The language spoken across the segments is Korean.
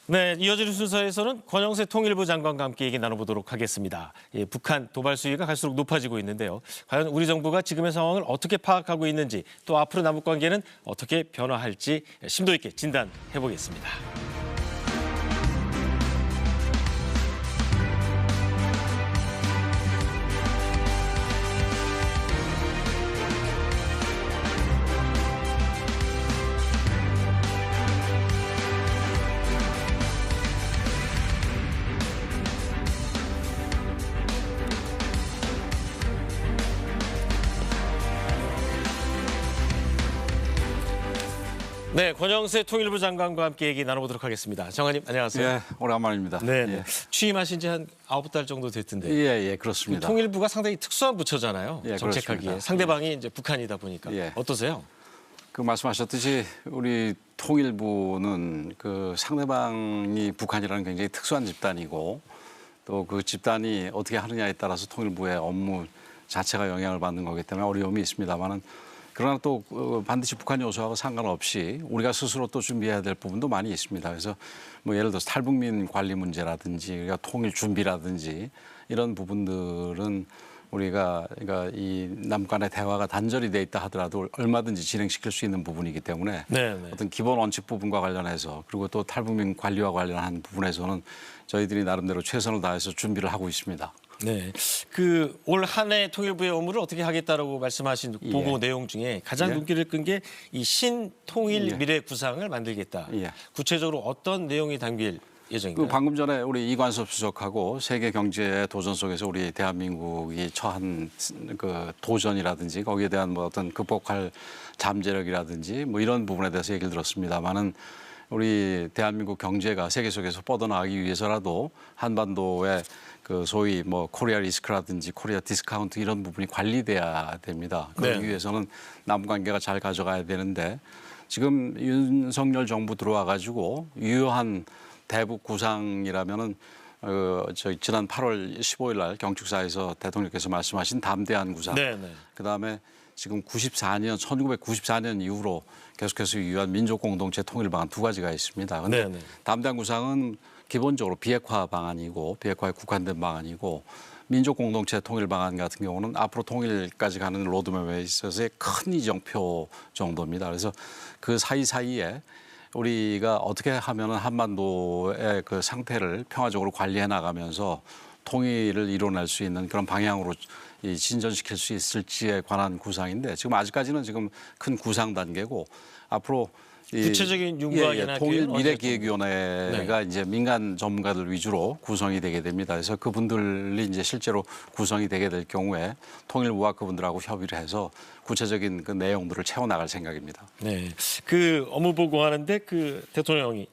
네, 이어지는 순서에서는 권영세 통일부 장관과 함께 얘기 나눠보도록 하겠습니다. 예, 북한 도발 수위가 갈수록 높아지고 있는데요. 과연 우리 정부가 지금의 상황을 어떻게 파악하고 있는지 또 앞으로 남북 관계는 어떻게 변화할지 심도 있게 진단해보겠습니다. 네, 권영세 통일부 장관과 함께 얘기 나눠보도록 하겠습니다. 장관님, 안녕하세요. 예, 오랜만입니다. 네, 예. 취임하신 지 한 9달 정도 됐던데. 예, 그렇습니다. 통일부가 상당히 특수한 부처잖아요. 예, 정책하기에. 그렇습니다. 상대방이 이제 북한이다 보니까. 예. 어떠세요? 그 말씀하셨듯이 우리 통일부는 그 상대방이 북한이라는 굉장히 특수한 집단이고 또 그 집단이 어떻게 하느냐에 따라서 통일부의 업무 자체가 영향을 받는 거기 때문에 어려움이 있습니다만은 그러나 또 반드시 북한 요소하고 상관없이 우리가 스스로 또 준비해야 될 부분도 많이 있습니다. 그래서 뭐 예를 들어서 탈북민 관리 문제라든지 우리가 통일 준비라든지 이런 부분들은 우리가 그러니까 이 남북 간의 대화가 단절이 돼 있다 하더라도 얼마든지 진행시킬 수 있는 부분이기 때문에 네. 어떤 기본 원칙 부분과 관련해서 그리고 또 탈북민 관리와 관련한 부분에서는 저희들이 나름대로 최선을 다해서 준비를 하고 있습니다. 네, 그 올 한 해 통일부의 업무를 어떻게 하겠다라고 말씀하신 보고 예. 내용 중에 가장 예. 눈길을 끈 게 이 신통일 예. 미래 구상을 만들겠다. 예. 구체적으로 어떤 내용이 담길 예정인가요? 그 방금 전에 우리 이관섭 수석하고 세계 경제의 도전 속에서 우리 대한민국이 처한 그 도전이라든지 거기에 대한 뭐 어떤 극복할 잠재력이라든지 뭐 이런 부분에 대해서 얘기를 들었습니다만은 우리 대한민국 경제가 세계 속에서 뻗어나가기 위해서라도 한반도의 그 소위 뭐 코리아 리스크라든지 코리아 디스카운트 이런 부분이 관리돼야 됩니다. 그러기 네. 위해서는 남북 관계가 잘 가져가야 되는데 지금 윤석열 정부 들어와 가지고 유효한 대북 구상이라면은 저희 지난 8월 15일 날 경축사에서 대통령께서 말씀하신 담대한 구상. 네. 그다음에 지금 1994년 이후로 계속해서 유효한 민족 공동체 통일 방안 두 가지가 있습니다. 그런데 네. 담대한 구상은 기본적으로 비핵화 방안이고 비핵화에 국한된 방안이고 민족 공동체 통일 방안 같은 경우는 앞으로 통일까지 가는 로드맵에 있어서의 큰 이정표 정도입니다. 그래서 그 사이사이에 우리가 어떻게 하면은 한반도의 그 상태를 평화적으로 관리해 나가면서 통일을 이뤄낼 수 있는 그런 방향으로 진전시킬 수 있을지에 관한 구상인데 지금 아직까지는 지금 큰 구상 단계고 앞으로 구체적인 윤곽이나 통일 계획 미래기획위원회가 이제 민간 전문가들 위주로 구성이 되게 됩니다. 그래서 그분들이 이제 실제로 구성이 되게 될 경우에 통일부와 그분들하고 협의를 해서 구체적인 그 내용들을 채워나갈 생각입니다. 네, 그 업무 보고하는데 그 대통령이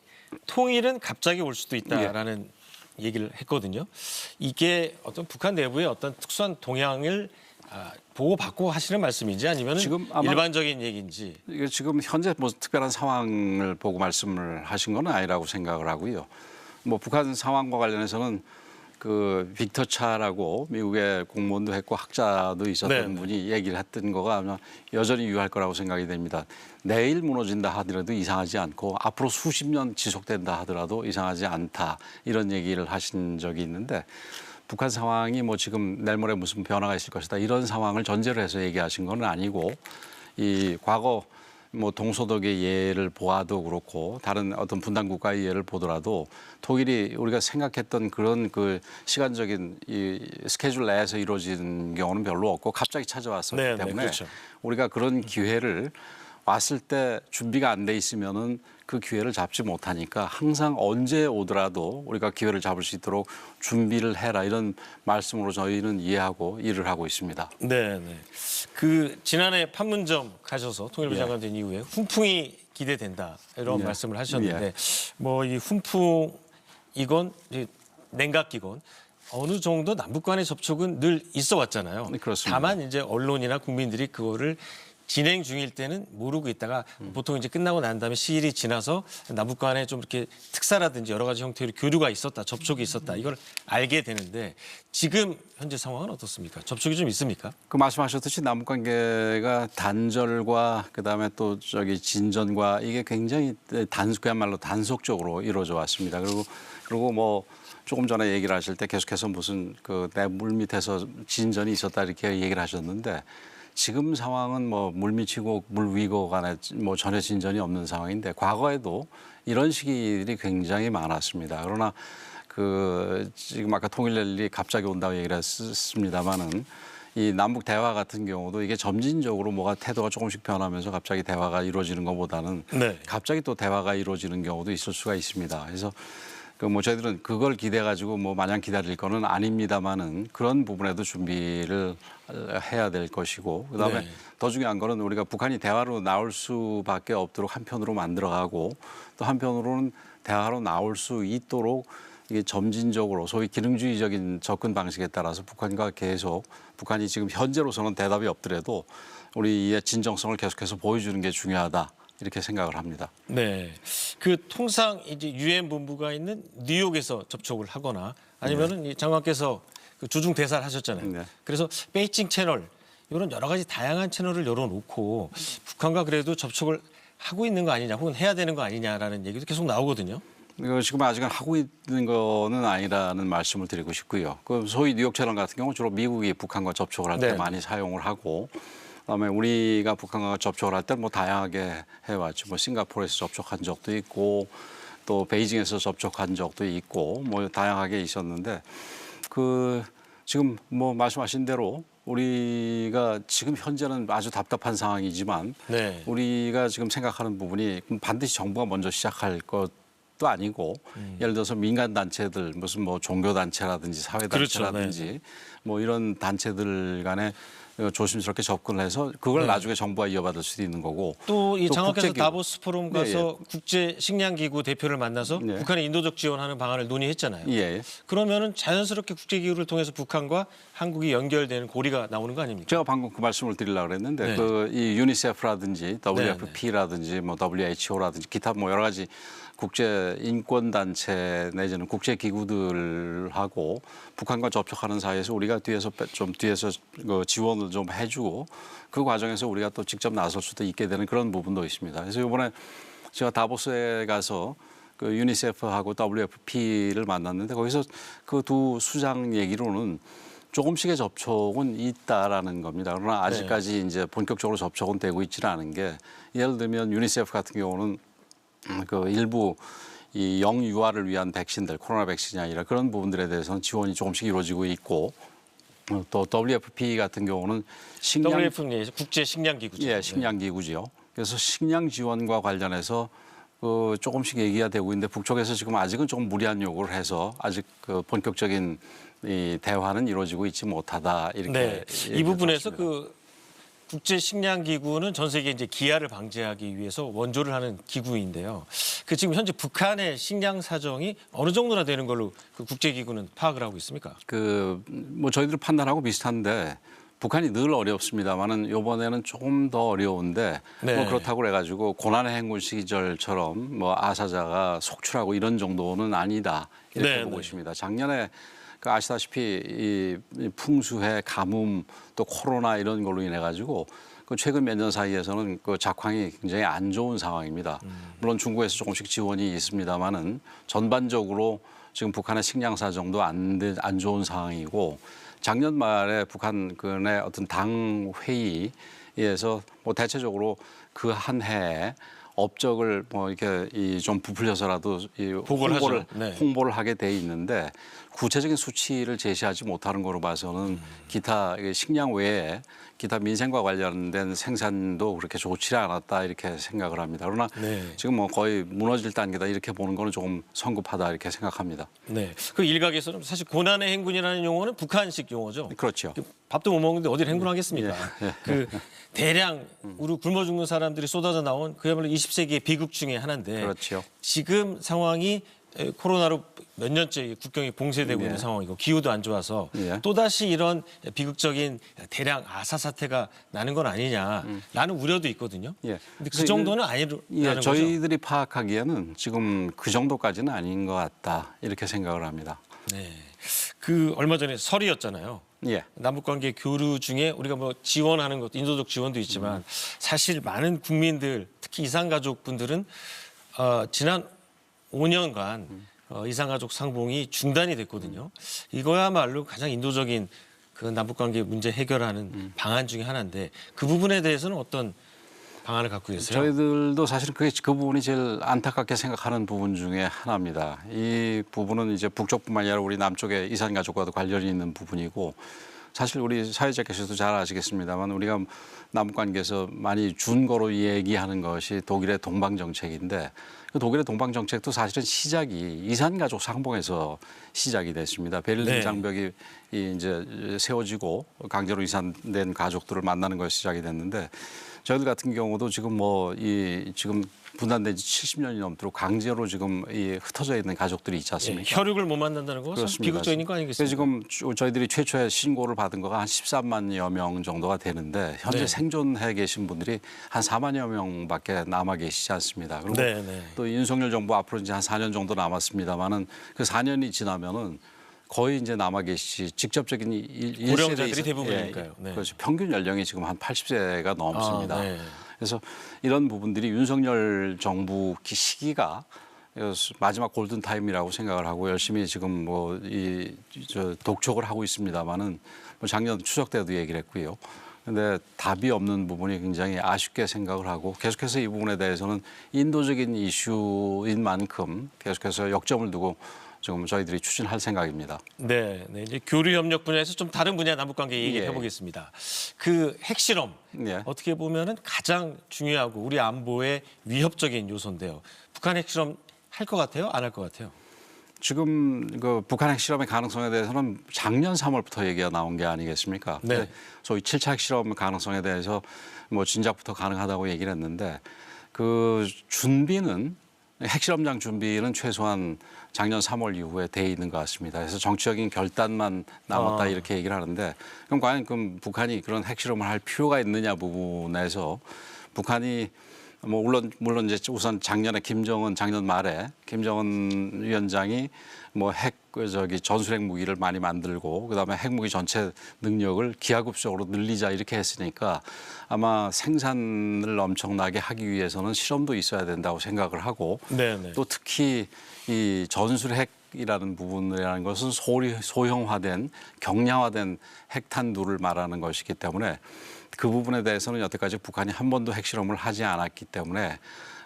통일은 갑자기 올 수도 있다라는 얘기를 했거든요. 이게 어떤 북한 내부의 어떤 특수한 동향을 보고받고 하시는 말씀인지 아니면 지금 아마 일반적인 얘기인지. 이게 지금 현재 뭐 특별한 상황을 보고 말씀을 하신 건 아니라고 생각을 하고요. 뭐 북한 상황과 관련해서는 그 빅터 차라고 미국의 공무원도 했고 학자도 있었던 분이 얘기를 했던 거가 아마 여전히 유효할 거라고 생각이 됩니다. 내일 무너진다 하더라도 이상하지 않고 앞으로 수십 년 지속된다 하더라도 이상하지 않다 이런 얘기를 하신 적이 있는데 북한 상황이 뭐 지금 내일 모레 무슨 변화가 있을 것이다 이런 상황을 전제로 해서 얘기하신 건 아니고 이 과거 뭐 동서독의 예를 보아도 그렇고 다른 어떤 분단 국가의 예를 보더라도 통일이 우리가 생각했던 그런 그 시간적인 이 스케줄 내에서 이루어지는 경우는 별로 없고 갑자기 찾아왔었기 때문에 그렇죠. 우리가 그런 기회를 왔을 때 준비가 안 돼 있으면은 그 기회를 잡지 못하니까 항상 언제 오더라도 우리가 기회를 잡을 수 있도록 준비를 해라 이런 말씀으로 저희는 이해하고 일을 하고 있습니다. 네. 그 지난해 판문점 가셔서 통일부 장관 된 이후에 훈풍이 기대된다 이런 말씀을 하셨는데 뭐 이 훈풍이건 냉각기건 어느 정도 남북 간의 접촉은 늘 있어 왔잖아요. 그렇습니다. 다만 이제 언론이나 국민들이 그거를 진행 중일 때는 모르고 있다가 보통 이제 끝나고 난 다음에 시일이 지나서 남북 간에 좀 이렇게 특사라든지 여러 가지 형태로 교류가 있었다, 접촉이 있었다 이걸 알게 되는데 지금 현재 상황은 어떻습니까? 접촉이 좀 있습니까? 그 말씀하셨듯이 남북 관계가 단절과 그다음에 또 저기 진전과 이게 굉장히 그야말로 단속적으로 이루어져 왔습니다. 그리고 뭐 조금 전에 얘기를 하실 때 계속해서 무슨 그 내 물 밑에서 진전이 있었다 이렇게 얘기를 하셨는데 지금 상황은 뭐 물밑이고 물 위고 간에 뭐 전혀 진전이 없는 상황인데 과거에도 이런 시기들이 굉장히 많았습니다. 그러나 그 지금 아까 통일될 일이 갑자기 온다고 얘기를 했습니다마는 이 남북 대화 같은 경우도 이게 점진적으로 뭐가 태도가 조금씩 변하면서 갑자기 대화가 이루어지는 것보다는 네. 갑자기 또 대화가 이루어지는 경우도 있을 수가 있습니다. 그래서 그 뭐 저희들은 그걸 기대 가지고 뭐 마냥 기다릴 거는 아닙니다만은 그런 부분에도 준비를 해야 될 것이고 그다음에 네. 더 중요한 거는 우리가 북한이 대화로 나올 수밖에 없도록 한편으로 만들어가고 또 한편으로는 대화로 나올 수 있도록 이게 점진적으로 소위 기능주의적인 접근 방식에 따라서 북한과 계속 북한이 지금 현재로서는 대답이 없더라도 우리의 진정성을 계속해서 보여주는 게 중요하다. 이렇게 생각을 합니다. 네. 그 통상 이제 유엔 본부가 있는 뉴욕에서 접촉을 하거나 아니면은 이 장관께서 그 주중 대사를 하셨잖아요. 네. 그래서 베이징 채널 이런 여러 가지 다양한 채널을 열어놓고 북한과 그래도 접촉을 하고 있는 거 아니냐 혹은 해야 되는 거 아니냐라는 얘기도 계속 나오거든요. 이거 지금 아직은 하고 있는 거는 아니라는 말씀을 드리고 싶고요. 그 소위 뉴욕 채널 같은 경우 주로 미국이 북한과 접촉을 할 때 네. 많이 사용을 하고 그다음에 우리가 북한과 접촉을 할 때 뭐 다양하게 해왔죠. 뭐 싱가포르에서 접촉한 적도 있고 또 베이징에서 접촉한 적도 있고 뭐 다양하게 있었는데 그 지금 뭐 말씀하신 대로 우리가 지금 현재는 아주 답답한 상황이지만 네. 우리가 지금 생각하는 부분이 반드시 정부가 먼저 시작할 것도 아니고 예를 들어서 민간 단체들 무슨 뭐 종교 단체라든지 사회 단체라든지 그렇죠. 네. 뭐 이런 단체들 간에 조심스럽게 접근을 해서 그걸 네. 나중에 정부가 이어받을 수도 있는 거고 또 이 장관께서 국제기구. 다보스 포럼 가서 국제 식량기구 대표를 만나서 네. 북한의 인도적 지원하는 방안을 논의했잖아요. 예. 그러면은 자연스럽게 국제기구를 통해서 북한과 한국이 연결되는 고리가 나오는 거 아닙니까? 제가 방금 그 말씀을 드리려고 그랬는데 네. 그 이 유니세프라든지 WFP라든지 뭐 WHO라든지 기타 뭐 여러 가지 국제 인권 단체 내지는 국제 기구들하고 북한과 접촉하는 사이에서 우리가 뒤에서 그 지원을 좀 해주고 그 과정에서 우리가 또 직접 나설 수도 있게 되는 그런 부분도 있습니다. 그래서 이번에 제가 다보스에 가서 그 유니세프하고 WFP를 만났는데 거기서 그 두 수장 얘기로는 조금씩의 접촉은 있다라는 겁니다. 그러나 아직까지 이제 본격적으로 접촉은 되고 있지는 않은 게 예를 들면 유니세프 같은 경우는 그 일부 이 영유아를 위한 백신들, 코로나 백신이 아니라 그런 부분들에 대해서는 지원이 조금씩 이루어지고 있고 또 WFP 같은 경우는 식량 WFP 국제 식량기구죠. 예, 식량기구지요. 그래서 식량 지원과 관련해서 그 조금씩 얘기가 되고 있는데 북쪽에서 지금 아직은 조금 무리한 요구를 해서 아직 그 본격적인 이 대화는 이루어지고 있지 못하다 이렇게. 네, 이 얘기를 부분에서 들었습니다. 그 국제 식량 기구는 전 세계 이제 기아를 방지하기 위해서 원조를 하는 기구인데요. 그 지금 현재 북한의 식량 사정이 어느 정도나 되는 걸로 그 국제 기구는 파악을 하고 있습니까? 그 뭐 저희들 판단하고 비슷한데 북한이 늘 어렵습니다만은 이번에는 조금 더 어려운데 네. 뭐 그렇다고 그래가지고 고난의 행군 시절처럼 뭐 아사자가 속출하고 이런 정도는 아니다 이렇게 네, 보고 네. 있습니다. 작년에 그 아시다시피 이 풍수해, 가뭄 또 코로나 이런 걸로 인해 가지고 그 최근 몇 년 사이에서는 그 작황이 굉장히 안 좋은 상황입니다. 물론 중국에서 조금씩 지원이 있습니다만은 전반적으로 지금 북한의 식량 사정도 안 좋은 상황이고 작년 말에 북한의 어떤 당 회의에서 뭐 대체적으로 그 한 해에 업적을 뭐 이렇게 좀 부풀려서라도 이 보고를 하죠. 네. 홍보를 하게 돼 있는데 구체적인 수치를 제시하지 못하는 거로 봐서는 기타 식량 외에 기타 민생과 관련된 생산도 그렇게 좋지 않았다 이렇게 생각을 합니다. 그러나 네. 지금 뭐 거의 무너질 단계다 이렇게 보는 거는 조금 성급하다 이렇게 생각합니다. 네. 그 일각에서는 사실 고난의 행군이라는 용어는 북한식 용어죠. 그렇죠. 밥도 못 먹는데 어딜 행군하겠습니까? 그 대량 우리 굶어 죽는 사람들이 쏟아져 나온 그야말로 20세기의 비극 중에 하나인데 그렇죠. 지금 상황이 코로나로 몇 년째 국경이 봉쇄되고 예. 있는 상황이고 기후도 안 좋아서 예. 또다시 이런 비극적인 대량 아사 사태가 나는 건 아니냐라는 우려도 있거든요. 예. 근데 그 그래서 정도는 아니라는 예, 거죠. 저희들이 파악하기에는 지금 그 정도까지는 아닌 것 같다 이렇게 생각을 합니다. 네. 그 얼마 전에 설이었잖아요. 예. 남북관계 교류 중에 우리가 뭐 지원하는 것도 인도적 지원도 있지만 사실 많은 국민들 특히 이산가족분들은 지난 5년간 이산가족 상봉이 중단이 됐거든요. 이거야말로 가장 인도적인 그 남북관계 문제 해결하는 방안 중에 하나인데 그 부분에 대해서는 어떤 방안을 갖고 계세요? 저희들도 사실은 그 부분이 제일 안타깝게 생각하는 부분 중에 하나입니다. 이 부분은 이제 북쪽뿐만 아니라 우리 남쪽의 이산 가족과도 관련이 있는 부분이고 사실 우리 사회자께서도 잘 아시겠습니다만 우리가 남북 관계에서 많이 준거로 얘기하는 것이 독일의 동방 정책인데 그 독일의 동방 정책도 사실은 시작이 이산 가족 상봉에서 시작이 됐습니다. 베를린 네. 장벽이 이제 세워지고 강제로 이산된 가족들을 만나는 것이 시작이 됐는데 저희들 같은 경우도 지금 지금 분단된 지 70년이 넘도록 강제로 지금 흩어져 있는 가족들이 있지 않습니까? 혈육을 못 만난다는 거 그렇습니다. 비극적인 거 그래서 아니겠습니까? 지금 저희들이 최초에 신고를 받은 거가 한 13만여 명 정도가 되는데 현재 네. 생존해 계신 분들이 한 4만여 명밖에 남아 계시지 않습니다. 그리고 네, 네. 또 윤석열 정부 앞으로 이제 한 4년 정도 남았습니다만은 그 4년이 지나면은 거의 이제 남아 계시 직접적인 고령자들이 대부분이니까요. 네. 그렇죠. 평균 연령이 지금 한 80세가 넘습니다. 네. 그래서 이런 부분들이 윤석열 정부 시기가 마지막 골든 타임이라고 생각을 하고 열심히 지금 독촉을 하고 있습니다만은 작년 추석 때도 얘기를 했고요. 근데 답이 없는 부분이 굉장히 아쉽게 생각을 하고 계속해서 이 부분에 대해서는 인도적인 이슈인 만큼 계속해서 역점을 두고 지금 저희들이 추진할 생각입니다. 네, 이제 교류 협력 분야에서 좀 다른 분야 남북관계 얘기를 예. 해보겠습니다. 그 핵실험 예. 어떻게 보면은 가장 중요하고 우리 안보에 위협적인 요소인데요. 북한 핵실험 할 것 같아요? 안 할 것 같아요? 지금 그 북한 핵실험의 가능성에 대해서는 작년 3월부터 얘기가 나온 게 아니겠습니까? 네. 소위 7차 핵실험 가능성에 대해서 뭐 진작부터 가능하다고 얘기를 했는데 그 준비는 핵실험장 준비는 최소한 작년 3월 이후에 돼 있는 것 같습니다. 그래서 정치적인 결단만 남았다 이렇게 얘기를 하는데 그럼 과연 북한이 그런 핵실험을 할 필요가 있느냐 부분에서 북한이 뭐 물론 이제 우선 작년 말에 김정은 위원장이 뭐 전술핵 무기를 많이 만들고 그다음에 핵무기 전체 능력을 기하급수적으로 늘리자 이렇게 했으니까 아마 생산을 엄청나게 하기 위해서는 실험도 있어야 된다고 생각을 하고 네네. 또 특히 이 전술핵이라는 부분이라는 것은 소형화된 경량화된 핵탄두를 말하는 것이기 때문에 그 부분에 대해서는 여태까지 북한이 한 번도 핵실험을 하지 않았기 때문에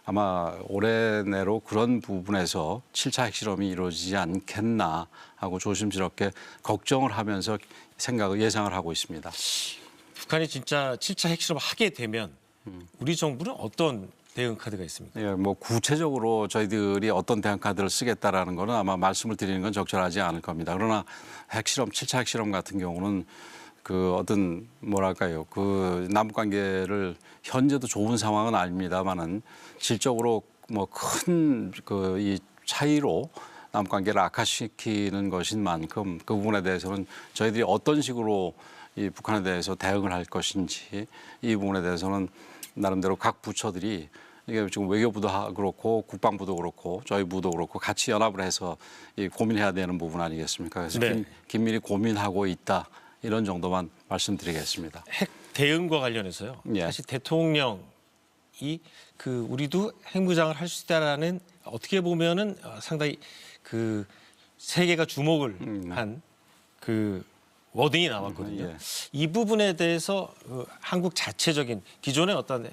아마 올해 내로 그런 부분에서 7차 핵실험이 이루어지지 않겠나 하고 조심스럽게 걱정을 하면서 예상을 하고 있습니다. 북한이 진짜 7차 핵실험을 하게 되면 우리 정부는 어떤 대응 카드가 있습니까? 예, 뭐 구체적으로 저희들이 어떤 대응 카드를 쓰겠다라는 거는 아마 말씀을 드리는 건 적절하지 않을 겁니다. 그러나 7차 핵실험 같은 경우는 그 어떤 뭐랄까요, 그 남북 관계를 현재도 좋은 상황은 아닙니다만은 질적으로 뭐 큰 그 이 차이로 남북 관계를 악화시키는 것인 만큼 그 부분에 대해서는 저희들이 어떤 식으로 이 북한에 대해서 대응을 할 것인지 이 부분에 대해서는 나름대로 각 부처들이 이게 지금 외교부도 그렇고 국방부도 그렇고 저희 부도 그렇고 같이 연합을 해서 고민해야 되는 부분 아니겠습니까? 그래서 네. 긴밀히 고민하고 있다. 이런 정도만 말씀드리겠습니다. 핵 대응과 관련해서요. 예. 사실 대통령이 우리도 핵무장을 할 수 있다라는 어떻게 보면은 상당히 그 세계가 주목을 한 그 워딩이 나왔거든요. 예. 이 부분에 대해서 한국 자체적인 기존의 어떤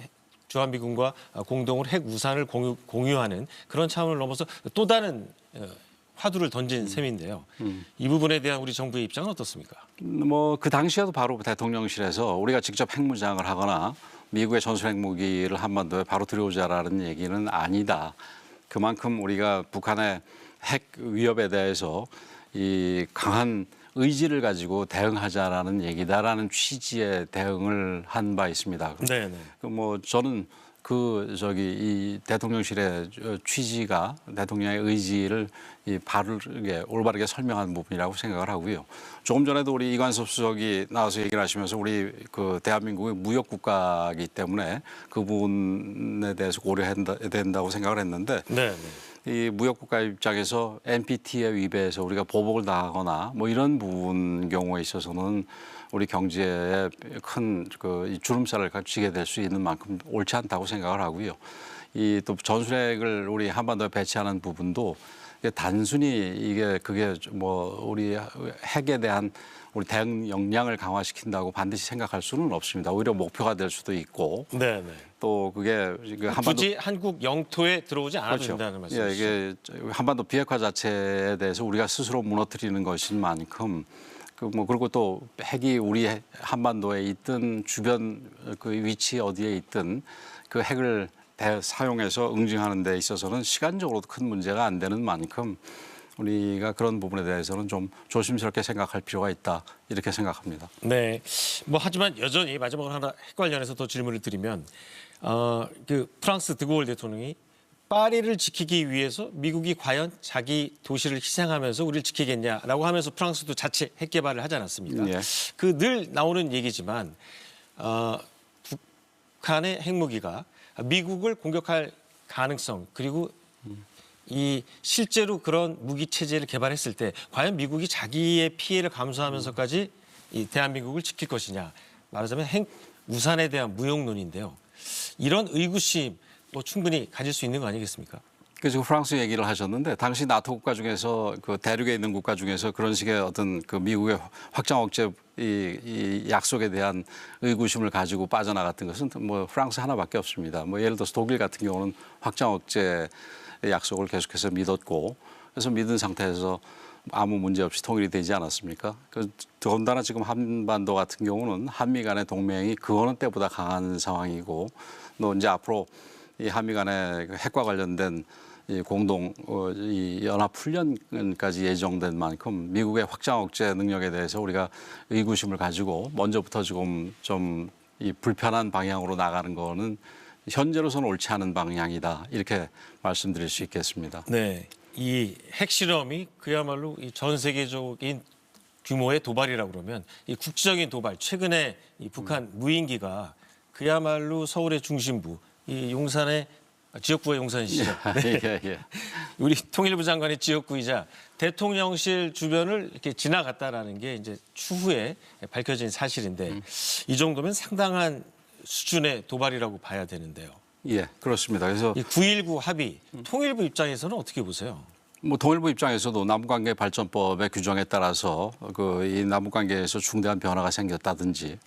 주한미군과 공동으로 핵 우산을 공유하는 그런 차원을 넘어서 또 다른 화두를 던진 셈인데요. 이 부분에 대한 우리 정부의 입장은 어떻습니까? 뭐 그 당시에도 바로 대통령실에서 우리가 직접 핵무장을 하거나 미국의 전술핵 무기를 한반도에 바로 들여오자라는 얘기는 아니다. 그만큼 우리가 북한의 핵 위협에 대해서 이 강한 의지를 가지고 대응하자라는 얘기다라는 취지의 대응을 한 바 있습니다. 네네. 뭐 저는 이 대통령실의 취지가 대통령의 의지를 바르게 올바르게 설명한 부분이라고 생각을 하고요. 조금 전에도 우리 이관섭 수석이 나와서 얘기를 하시면서 우리 그 대한민국이 무역 국가이기 때문에 그 부분에 대해서 고려해야 된다고 생각을 했는데 네. 이 무역 국가 입장에서 NPT에 위배해서 우리가 보복을 당하거나 뭐 이런 부분 경우에 있어서는 우리 경제에 큰 그 주름살을 쥐게 될 수 있는 만큼 옳지 않다고 생각을 하고요. 이 또 전술핵을 우리 한반도에 배치하는 부분도 단순히 그게 뭐 우리 핵에 대한 우리 대응 역량을 강화시킨다고 반드시 생각할 수는 없습니다. 오히려 목표가 될 수도 있고 네. 또 그게 한반도 굳이 한국 영토에 들어오지 않아도 그렇죠. 된다는 말씀이시죠? 예, 이게 한반도 비핵화 자체에 대해서 우리가 스스로 무너뜨리는 것인 만큼 그리고 또 핵이 우리 한반도에 있든 주변 그 위치 어디에 있든 그 핵을 사용해서 응징하는 데 있어서는 시간적으로도 큰 문제가 안 되는 만큼 우리가 그런 부분에 대해서는 좀 조심스럽게 생각할 필요가 있다 이렇게 생각합니다. 네. 뭐 하지만 여전히 마지막으로 하나 핵 관련해서 더 질문을 드리면 그 프랑스 드골 대통령이 파리를 지키기 위해서 미국이 과연 자기 도시를 희생하면서 우리를 지키겠냐라고 하면서 프랑스도 자체 핵 개발을 하지 않았습니까? 예. 그 늘 나오는 얘기지만 북한의 핵무기가 미국을 공격할 가능성 그리고 이 실제로 그런 무기 체제를 개발했을 때 과연 미국이 자기의 피해를 감수하면서까지 이 대한민국을 지킬 것이냐 말하자면 핵 우산에 대한 무용론인데요. 이런 의구심 뭐 충분히 가질 수 있는 거 아니겠습니까? 그래서 프랑스 얘기를 하셨는데 당시 나토 국가 중에서 그 대륙에 있는 국가 중에서 그런 식의 어떤 그 미국의 확장 억제 이 약속에 대한 의구심을 가지고 빠져나갔던 것은 뭐 프랑스 하나밖에 없습니다. 뭐 예를 들어서 독일 같은 경우는 확장 억제 약속을 계속해서 믿었고 그래서 믿은 상태에서 아무 문제 없이 통일이 되지 않았습니까? 더군다나 지금 한반도 같은 경우는 한미 간의 동맹이 그 어느 때보다 강한 상황이고 또 이제 앞으로 이 한미 간의 핵과 관련된 이 공동 이 연합 훈련까지 예정된 만큼 미국의 확장 억제 능력에 대해서 우리가 의구심을 가지고 먼저부터 지금 좀 이 불편한 방향으로 나가는 거는 현재로서는 옳지 않은 방향이다 이렇게 말씀드릴 수 있겠습니다. 네, 이 핵실험이 그야말로 이 전 세계적인 규모의 도발이라고 그러면 이 국제적인 도발 최근에 이 북한 무인기가 그야말로 서울의 중심부 이 용산의 지역구가 용산이시죠. 네. 예. 우리 통일부 장관의 지역구이자 대통령실 주변을 이렇게 지나갔다라는 게 이제 추후에 밝혀진 사실인데 이 정도면 상당한 수준의 도발이라고 봐야 되는데요. 예, 그렇습니다. 그래서 이 9.19 합의 통일부 입장에서는 어떻게 보세요? 뭐 통일부 입장에서도 남북관계 발전법의 규정에 따라서 그 이 남북관계에서 중대한 변화가 생겼다든지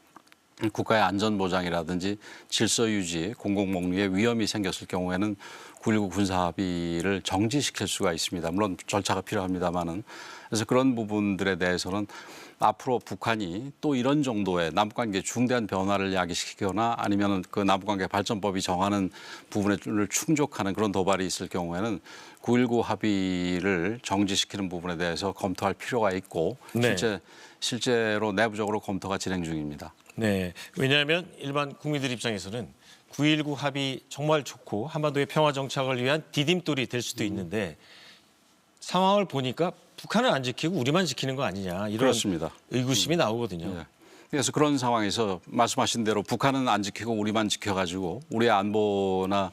국가의 안전 보장이라든지 질서 유지, 공공복리에 위험이 생겼을 경우에는 9.19 군사 합의를 정지시킬 수가 있습니다. 물론 절차가 필요합니다만은 그래서 그런 부분들에 대해서는 앞으로 북한이 또 이런 정도의 남북관계 중대한 변화를 야기시키거나 아니면 그 남북관계 발전법이 정하는 부분을 충족하는 그런 도발이 있을 경우에는 9.19 합의를 정지시키는 부분에 대해서 검토할 필요가 있고 네. 실제로 내부적으로 검토가 진행 중입니다. 네, 왜냐하면 일반 국민들 입장에서는 9.19 합의 정말 좋고 한반도의 평화 정착을 위한 디딤돌이 될 수도 있는데 상황을 보니까 북한은 안 지키고 우리만 지키는 거 아니냐 이런 그렇습니다. 의구심이 나오거든요. 네. 그래서 그런 상황에서 말씀하신 대로 북한은 안 지키고 우리만 지켜가지고 우리의 안보나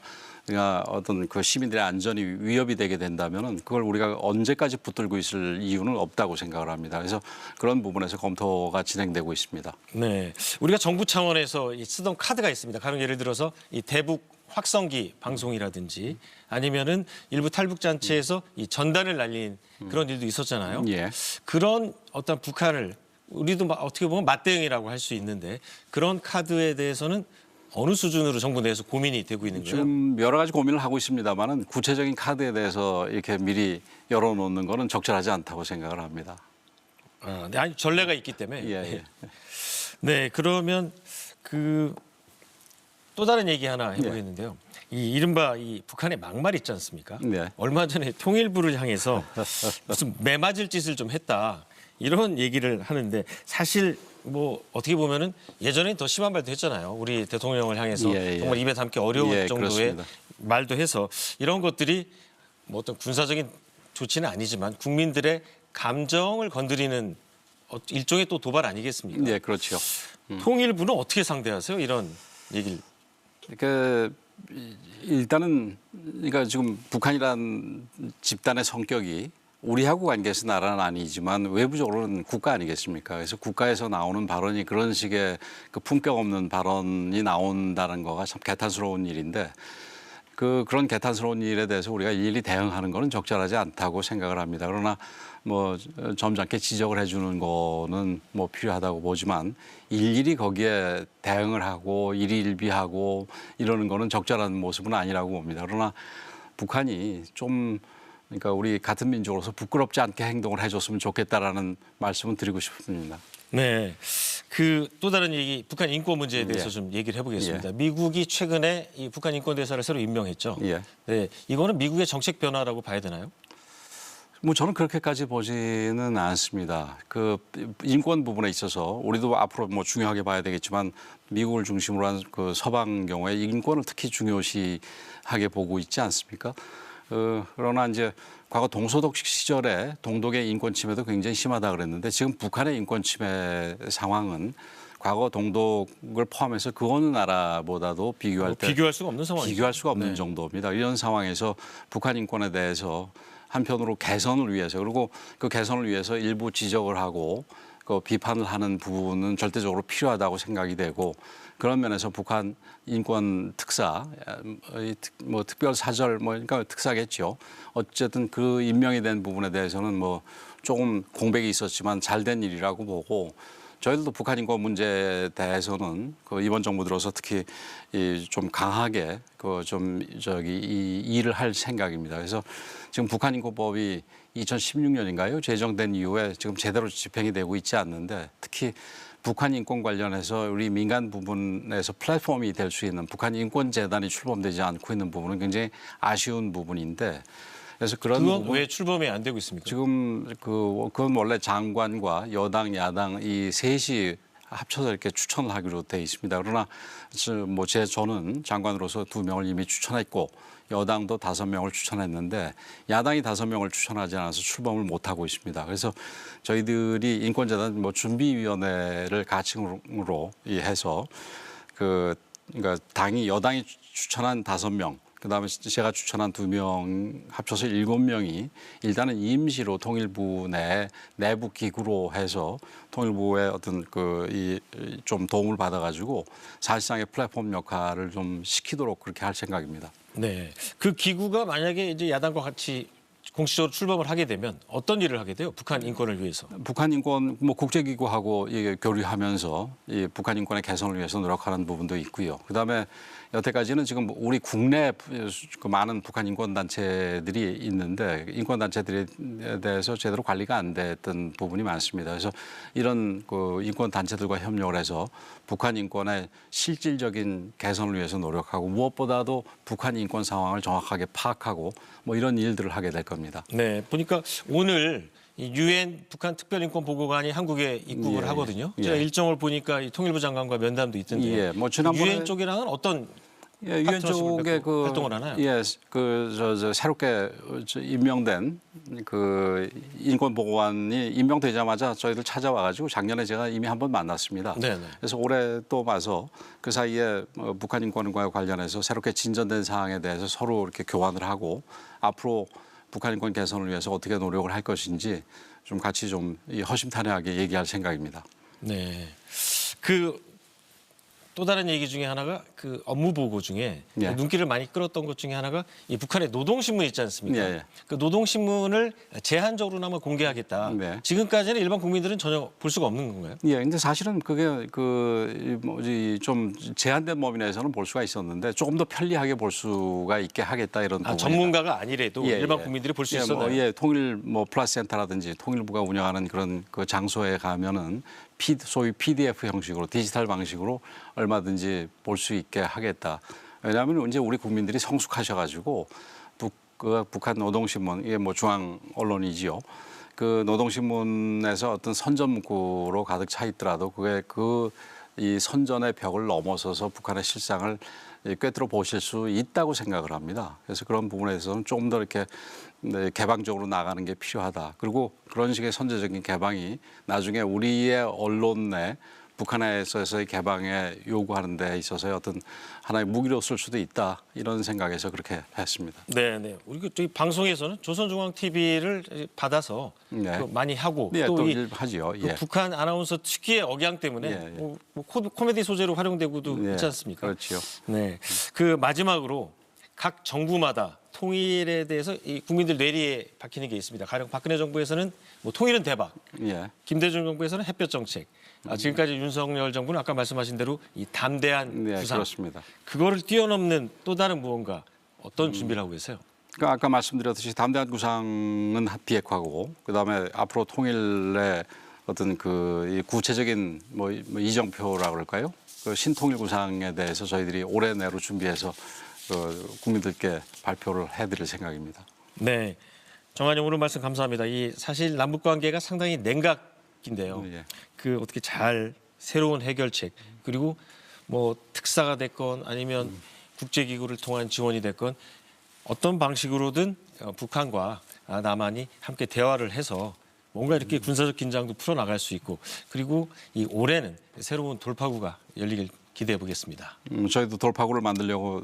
어떤 그 시민들의 안전이 위협이 되게 된다면은 그걸 우리가 언제까지 붙들고 있을 이유는 없다고 생각을 합니다. 그래서 그런 부분에서 검토가 진행되고 있습니다. 네, 우리가 정부 차원에서 쓰던 카드가 있습니다. 가령 예를 들어서 이 대북 확성기 방송이라든지 아니면은 일부 탈북 잔치에서 이 전단을 날린 그런 일도 있었잖아요. 예. 그런 어떤 북한을 우리도 어떻게 보면 맞대응이라고 할 수 있는데 그런 카드에 대해서는 어느 수준으로 정부 내에서 고민이 되고 있는 거예요? 지금 여러 가지 고민을 하고 있습니다만은 구체적인 카드에 대해서 이렇게 미리 열어놓는 거는 적절하지 않다고 생각을 합니다. 네, 아니 전례가 있기 때문에. 예. 네, 그러면 그 또 다른 얘기 하나 해보겠는데요. 이 이른바 이 북한의 막말 있지 않습니까? 네. 얼마 전에 통일부를 향해서 무슨 매맞을 짓을 좀 했다 이런 얘기를 하는데 사실 뭐 어떻게 보면은 예전엔 더 심한 말도 했잖아요. 우리 대통령을 향해서 예, 예. 정말 입에 담기 어려운 예, 정도의 그렇습니다. 말도 해서 이런 것들이 뭐 어떤 군사적인 조치는 아니지만 국민들의 감정을 건드리는 일종의 또 도발 아니겠습니까? 네, 그렇죠. 통일부는 어떻게 상대하세요? 이런 얘기를. 그 일단은 그러니까 지금 북한이란 집단의 성격이 우리하고 관계에서 나라는 아니지만 외부적으로는 국가 아니겠습니까? 그래서 국가에서 나오는 발언이 그런 식의 그 품격 없는 발언이 나온다는 거가 참 개탄스러운 일인데 그런 개탄스러운 일에 대해서 우리가 일일이 대응하는 거는 적절하지 않다고 생각을 합니다. 그러나 뭐 점잖게 지적을 해주는 거는 뭐 필요하다고 보지만 일일이 거기에 대응을 하고 일희일비하고 이러는 거는 적절한 모습은 아니라고 봅니다. 그러나 북한이 좀 그러니까 우리 같은 민족으로서 부끄럽지 않게 행동을 해줬으면 좋겠다라는 말씀은 드리고 싶습니다. 네. 그 또 다른 얘기, 북한 인권 문제에 대해서 예. 좀 얘기를 해보겠습니다. 미국이 최근에 이 북한 인권 대사를 새로 임명했죠. 예. 네. 이거는 미국의 정책 변화라고 봐야 되나요? 뭐 저는 그렇게까지 보지는 않습니다. 그 인권 부분에 있어서 우리도 앞으로 뭐 중요하게 봐야 되겠지만 미국을 중심으로 한 그 서방 경우에 인권을 특히 중요시하게 보고 있지 않습니까? 그러나 이제 과거 동서독 시절에 동독의 인권 침해도 굉장히 심하다 그랬는데 지금 북한의 인권 침해 상황은 과거 동독을 포함해서 그 어느 나라보다도 비교할 때 비교할 수가 없는 상황이죠. 비교할 수가 없는 네. 정도입니다. 이런 상황에서 북한 인권에 대해서 한편으로 개선을 위해서 그리고 그 개선을 위해서 일부 지적을 하고 그 비판을 하는 부분은 절대적으로 필요하다고 생각이 되고 그런 면에서 북한 인권 특사, 뭐 특별 사절, 뭐 그러니까 특사겠죠. 어쨌든 그 임명이 된 부분에 대해서는 뭐 조금 공백이 있었지만 잘된 일이라고 보고. 저희들도 북한 인권 문제에 대해서는 그 이번 정부 들어서 특히 좀 강하게 이 일을 할 생각입니다. 그래서 지금 북한 인권법이 2016년인가요? 제정된 이후에 지금 제대로 집행이 되고 있지 않는데 특히 북한 인권 관련해서 우리 민간 부분에서 플랫폼이 될 수 있는 북한 인권재단이 출범되지 않고 있는 부분은 굉장히 아쉬운 부분인데 그래서 그런 그건 부분 왜 출범이 안 되고 있습니까? 지금 그건 원래 장관과 여당, 야당 이 셋이 합쳐서 이렇게 추천을 하기로 돼 있습니다. 그러나 저는 장관으로서 2명을 이미 추천했고 여당도 5명을 추천했는데 야당이 5명을 추천하지 않아서 출범을 못 하고 있습니다. 그래서 저희들이 인권재단 준비위원회를 가칭으로 해서 그러니까 여당이 추천한 5명. 그다음에 제가 추천한 2명 합쳐서 7명이 일단은 임시로 통일부 내 내부 기구로 해서 통일부의 어떤 좀 도움을 받아가지고 사실상의 플랫폼 역할을 좀 시키도록 그렇게 할 생각입니다. 네. 그 기구가 만약에 이제 야당과 같이 공식적으로 출범을 하게 되면 어떤 일을 하게 돼요? 북한 인권을 위해서. 북한 인권 국제기구하고 교류하면서 이 북한 인권의 개선을 위해서 노력하는 부분도 있고요. 그다음에 여태까지는 지금 우리 국내 많은 북한 인권 단체들이 있는데 인권 단체들에 대해서 제대로 관리가 안 됐던 부분이 많습니다. 그래서 이런 인권 단체들과 협력을 해서 북한 인권의 실질적인 개선을 위해서 노력하고 무엇보다도 북한 인권 상황을 정확하게 파악하고 뭐 이런 일들을 하게 될 겁니다. 네. 보니까 오늘 유엔 북한 특별인권보고관이 한국에 입국을 예, 하거든요. 예. 제가 일정을 보니까 이 통일부 장관과 면담도 있던데요. 예, 뭐 지난번에 유엔 쪽이랑은 어떤 유엔 쪽에 활동을 하나요? 새롭게 임명된 인권보고관이 임명되자마자 저희들 찾아와가지고 작년에 제가 이미 한번 만났습니다. 네네. 그래서 올해 또 봐서 그 사이에 북한 인권과 관련해서 새롭게 진전된 사항에 대해서 서로 이렇게 교환을 하고 앞으로 북한 인권 개선을 위해서 어떻게 노력을 할 것인지 좀 같이 좀 허심탄회하게 얘기할 생각입니다. 네. 또 다른 얘기 중에 하나가 그 업무 보고 중에 예. 눈길을 많이 끌었던 것 중에 하나가 이 북한의 노동신문 있지 않습니까? 예, 예. 그 노동신문을 제한적으로나마 공개하겠다. 네. 지금까지는 일반 국민들은 전혀 볼 수가 없는 건가요? 예, 근데 사실은 그게 좀 제한된 범위 내에서는 볼 수가 있었는데 조금 더 편리하게 볼 수가 있게 하겠다 이런 부분이 전문가가 아니래도 일반 국민들이 볼 수 있었나요? 통일 플러스 센터라든지 통일부가 운영하는 그런 그 장소에 가면은 소위 PDF 형식으로 디지털 방식으로 얼마든지 볼 수 있게 하겠다. 왜냐하면 이제 우리 국민들이 성숙하셔가지고 북한 노동신문 이게 뭐 중앙 언론이지요. 그 노동신문에서 어떤 선전 문구로 가득 차 있더라도 그게 이 선전의 벽을 넘어서서 북한의 실상을 꿰뚫어 보실 수 있다고 생각을 합니다. 그래서 그런 부분에서는 조금 더 이렇게 개방적으로 나가는 게 필요하다. 그리고 그런 식의 선제적인 개방이 나중에 우리의 언론 내 북한에서의 개방에 요구하는 데 있어서의 어떤 하나의 무기로 쓸 수도 있다. 이런 생각에서 그렇게 했습니다. 네, 네. 우리 저희 방송에서는 조선중앙TV를 받아서 네. 많이 하고 네, 또 하지요. 그 예. 북한 아나운서 특유의 억양 때문에 예, 예. 뭐 코미디 소재로 활용되고도 예, 있지 않습니까? 그렇죠. 네. 그 마지막으로 각 정부마다 통일에 대해서 이 국민들 뇌리에 박히는 게 있습니다. 가령 박근혜 정부에서는 뭐 통일은 대박, 예. 김대중 정부에서는 햇볕 정책, 지금까지 윤석열 정부는 아까 말씀하신 대로 이 담대한 네, 구상, 그렇습니다. 그거를 뛰어넘는 또 다른 무언가 어떤 준비를 하고 계세요? 그러니까 아까 말씀드렸듯이 담대한 구상은 비핵화고 그다음에 앞으로 통일의 어떤 이 구체적인 뭐 이정표라고 그럴까요? 그 신통일 구상에 대해서 저희들이 올해 내로 준비해서 국민들께 발표를 해드릴 생각입니다. 네, 정한영 오늘 말씀 감사합니다. 이 사실 남북 관계가 상당히 냉각인데요. 예. 그 어떻게 잘 새로운 해결책 그리고 뭐 특사가 됐건 아니면 국제기구를 통한 지원이 됐건 어떤 방식으로든 북한과 남한이 함께 대화를 해서 뭔가 이렇게 군사적 긴장도 풀어나갈 수 있고 그리고 이 올해는 새로운 돌파구가 열리길 기대해 보겠습니다. 저희도 돌파구를 만들려고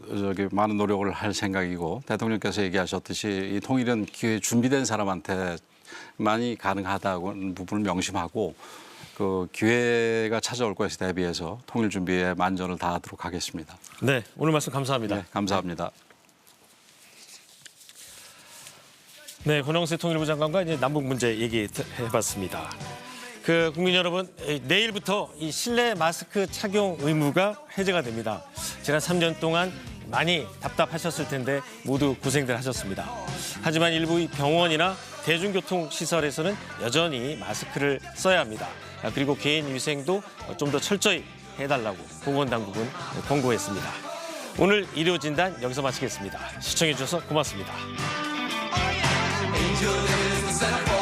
많은 노력을 할 생각이고 대통령께서 얘기하셨듯이 이 통일은 기회 준비된 사람한테 많이 가능하다는 부분을 명심하고 그 기회가 찾아올 것에 대비해서 통일 준비에 만전을 다하도록 하겠습니다. 네, 오늘 말씀 감사합니다. 네, 감사합니다. 네, 권영세 통일부 장관과 이제 남북 문제 얘기해봤습니다. 그 국민 여러분, 내일부터 이 실내 마스크 착용 의무가 해제가 됩니다. 지난 3년 동안 많이 답답하셨을 텐데 모두 고생들 하셨습니다. 하지만 일부 병원이나 대중교통 시설에서는 여전히 마스크를 써야 합니다. 그리고 개인 위생도 좀 더 철저히 해달라고 보건당국은 권고했습니다. 오늘 의료 진단 여기서 마치겠습니다. 시청해 주셔서 고맙습니다. Angel is the